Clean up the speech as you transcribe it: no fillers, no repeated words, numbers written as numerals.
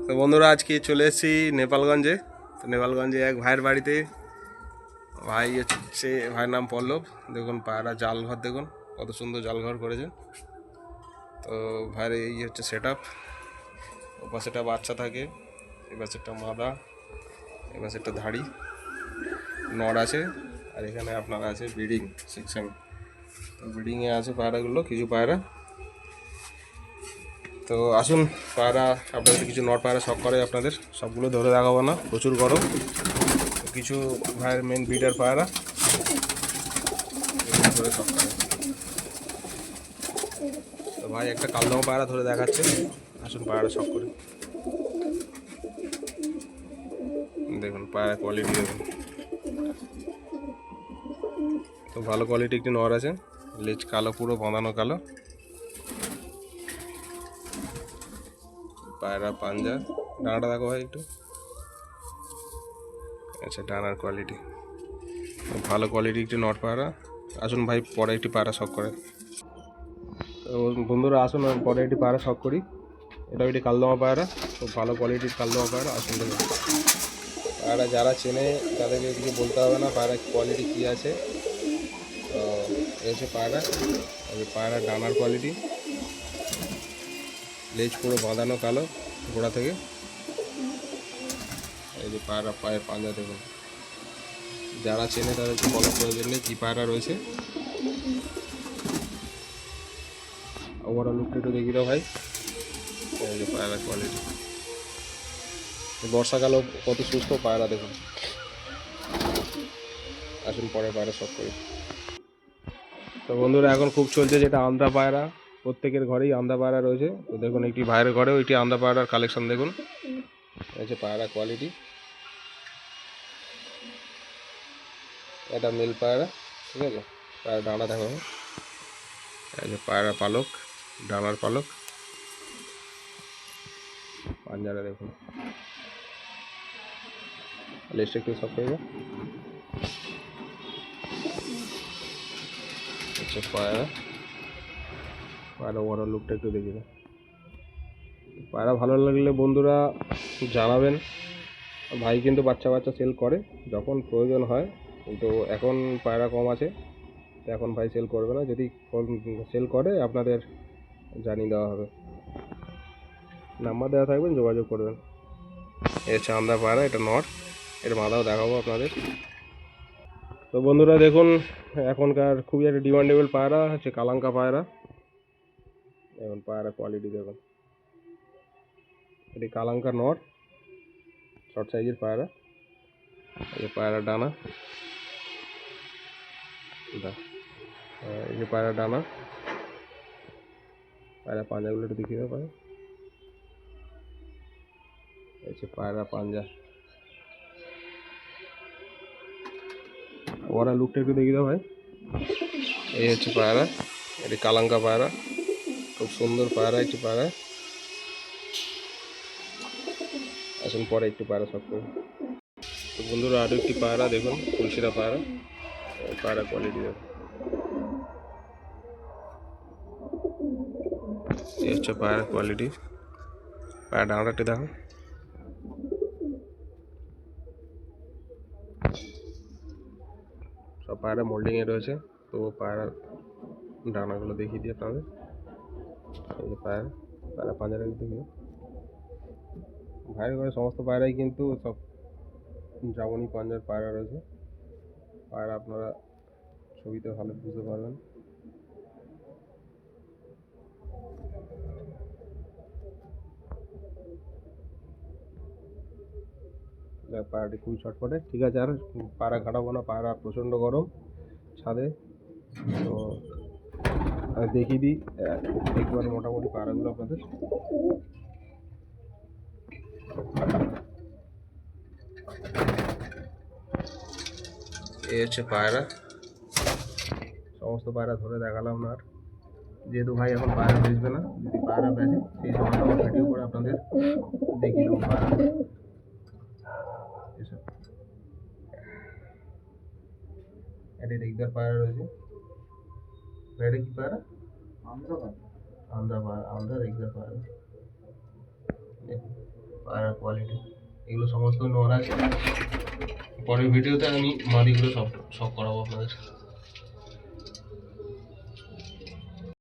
তো বন্ধুরা আজকে চলে এসেছি নেপালগঞ্জে। তো নেপালগঞ্জে এক ভাইয়ের বাড়িতে। ভাই হচ্ছে, ভাইয়ের নাম পল্লব। দেখুন পায়রা জাল ঘর, দেখুন কত সুন্দর জাল ঘর করেছে। তো ভাইয়ের এই হচ্ছে সেট আপ। ও পাশে একটা বাচ্চা থাকে, এই পাশে একটা মাদা, এই পাশে একটা ধাড়ি নড় আছে, আর এখানে আপনার আছে ব্রিডিং সেকশন। তো ব্রিডিংয়ে আছে পায়রাগুলো, কিছু পায়রা। তো আসুন, পায়রা আপনাদের কিছু নট পায়রা শখ করে, আপনাদের সবগুলো ধরে দেখাবো না, প্রচুর গরম। তো কিছু ভাইয়ের মেন ব্রিডার পায়রা ধরে শখ করে। তো ভাই একটা কালদমা পায়রা ধরে দেখাচ্ছে, আসুন পায়রা শখ করে দেখুন। পায়রা কোয়ালিটি দেখুন, তো ভালো কোয়ালিটি একটি নর আছে, লেজ কালো, পুরো বাঁধানো কালো। পায়রা পাঞ্জা, ডানাটা দেখো ভাই একটু। আচ্ছা, ডানার কোয়ালিটি ভালো, কোয়ালিটি একটি নট পায়রা। আসুন ভাই পরে একটি পায়রা শখ করে। তো বন্ধুরা আসুন পরে একটি পায়রা শখ করি। এটা একটি কালদমা পায়রা, খুব ভালো কোয়ালিটির কালদমা পায়রা। আসুন দেখুন পায়রা যারা চেনে তাদেরকে কিছু বলতে হবে না, পায়রা কোয়ালিটি কী আছে। তো এই হচ্ছে পায়রা, এই পায়রার ডানার কোয়ালিটি, লেজ পুরো বাঁধানো কালো গোড়া থেকে। এই যে পায়রা পায়ের পাঞ্জা দেখুন, যারা চেনে তাদেরকে বলার প্রয়োজন নেই কী পায়রা রয়েছে। ওভারঅল লুকটা একটু দেখি দাও ভাই। এই যে পায়রার কোয়ালিটি, বর্ষাকালও কত সুস্থ পায়রা দেখুন। আসুন পরে পায়রা শখ করি। তো বন্ধুরা এখন খুব চলছে যেটা আন্ধ্যা পায়রা, প্রত্যেকের ঘরেই আন্ধ্যা পায়রা রয়েছে। তো দেখুন একটি ভাইয়ের ঘরেও এটি আন্ধ্যা পায়রার কালেকশন দেখুন। এই যে পায়রা কোয়ালিটি, এটা মেল পায়রা, ঠিক আছে। পায়রা ডানা দেখো, এই যে পায়রা পালক, ডানার পালক, পাঞ্জারা দেখুন, লেজটা একটু সব পেয়ে আচ্ছা। পায়রা পায়রা ওভারঅল লুকটা একটু দেখি না। পায়রা ভালো লাগলে বন্ধুরা জানাবেন। ভাই কিন্তু বাচ্চা বাচ্চা সেল করে যখন প্রয়োজন হয়, কিন্তু এখন পায়রা কম আছে, তো এখন ভাই সেল করবে না। যদি সেল করে আপনাদের জানিয়ে দেওয়া হবে, নাম্বার দেওয়া থাকবেন, যোগাযোগ করবেন। এ চান্দা পায়রা, এটা নট, এর মাথাও দেখাবো আপনাদের। তো বন্ধুরা দেখুন এখনকার খুবই একটা ডিমান্ডেবল পায়রা হচ্ছে কালাঙ্কা পায়রা। এখন পায়রা কোয়ালিটি দেখুন, এটি কালাঙ্কা নট, শর্ট সাইজের পায়রা। এই পায়রা ডানা, এই যে পায়রা ডানা, পায়রা পাঞ্জাগুলো একটু দেখিয়ে দেবো পায়রা। এই যে পায়রা পাঞ্জা, ওরা লুকটা একটু দেখিয়ে দাও ভাই। এই হচ্ছে পায়রা, এটি কালাঙ্কা পায়রা, খুব সুন্দর পায়রা একটি পায়রা। আসুন পরে একটু পায়রা শখ করি। তো বন্ধুরা আরও একটি পায়রা দেখুন, তুলসিরা পায়রা, পায়রা কোয়ালিটি দেখুন। এই হচ্ছে পায়রা কোয়ালিটি, পায়রা ডানাটা দেখো। সব পায়রা মোল্ডিংয়ে রয়েছে, তো পায়রার ডানাগুলো দেখিয়ে দিই আপনাদের। এই যে পায়রা, পায়রা পাঞ্জারা দেখি। ভাইয়ের ঘরে সমস্ত পায়রাই কিন্তু সব জামনি পাঞ্জার পায়রা রয়েছে। পায়রা আপনারা ছবিতে ভালো বুঝতে পারবেন। পায়রাটি খুবই ছটফটে, ঠিক আছে। আর পায়রা কাটাবো না, পায়রা প্রচণ্ড গরম ছাদে। তো আমি দেখিয়ে দিই একবার মোটামুটি পায়রাগুলো আপনাদের। এই হচ্ছে পায়রা, সমস্ত পায়রা ধরে দেখালাম না। আর যেহেতু ভাই এখন পায়রা বেচবে না, যদি পায়রা বেচে সেই সময় আমার ভিডিও করে আপনাদের দেখিয়ে দেবো পায়রা। এটা রেগদার পায়রা রয়েছে। এটা কি পায়রা? আন্ধ্রা পায়রা, আন্ধ্রা রেগদার পায়রা। পায়রার কোয়ালিটি এগুলো সমস্ত নোংরা আছে। পরের ভিডিওতে আমি মাদিগুলো সব সব করাবো আপনাদের।